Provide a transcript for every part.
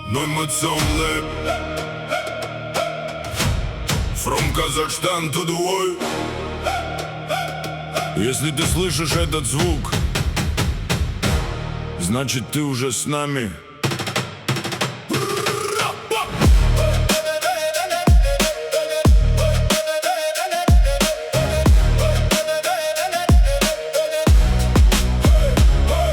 Nomad Sound Lab. From Kazakhstan to the world. Если ты слышишь этот звук, значит ты уже с нами.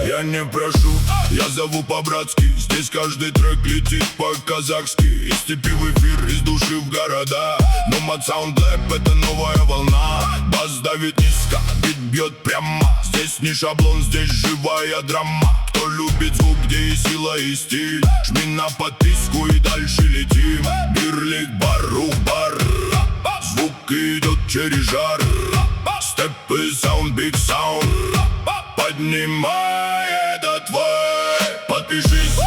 Я не прошу, я зову по-братски. Здесь каждый трек летит по-казахски. Из степи в эфир, из души в города. Nomad Sound Lab — это новая волна. Бас давит низко, бит бьет прямо. Здесь не шаблон, здесь живая драма. Кто любит звук, где и сила, и стиль, жми на подписку и дальше летим. Бирлик, барух, бар. Звук идет через жар. Степы, саунд, биг саунд. Поднимай этот вайб. Подпишись,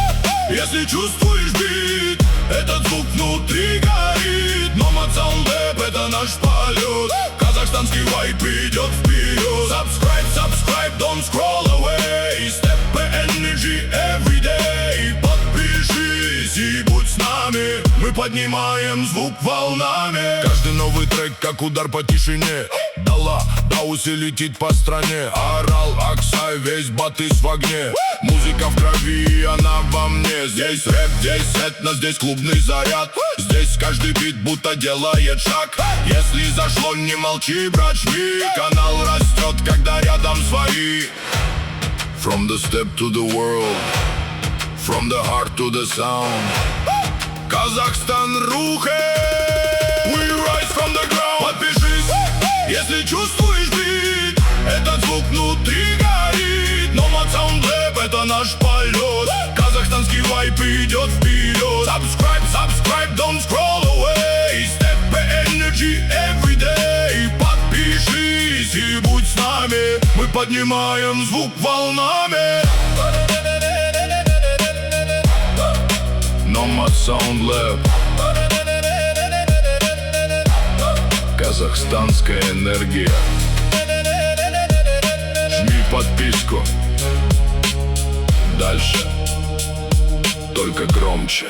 если чувствуешь бит. Этот звук внутри горит. Nomad Sound Lab — это наш полет. Казахстанский вайб идет вперед. Subscribe, don't scroll away. Step energy every day. Подпишись и будь с нами. Мы поднимаем звук волнами. Каждый новый трек как удар по тишине. Дала, Дауси летит по стране. Орал, Аксай, весь Батыс в огне. Музыка в крови, она во мне. Здесь рэп, здесь этно, здесь клубный заряд. Здесь каждый бит будто делает шаг. Если зашло, не молчи, брат, жми. Канал растет, когда рядом свои. From the step to the world, from the heart to the sound. Казахстан рухает. We rise from the ground. Подпишись, если чувствуешь бит. Этот звук внутри горит. Nomad Sound Lab — это наш полет. Казахстанский вайп идет вперед. Subscribe, don't scroll away. Step energy every day. Подпишись и будь с нами. Мы поднимаем звук волнами. Nomad Sound Lab. Казахстанская энергия. Жми подписку. Дальше только громче.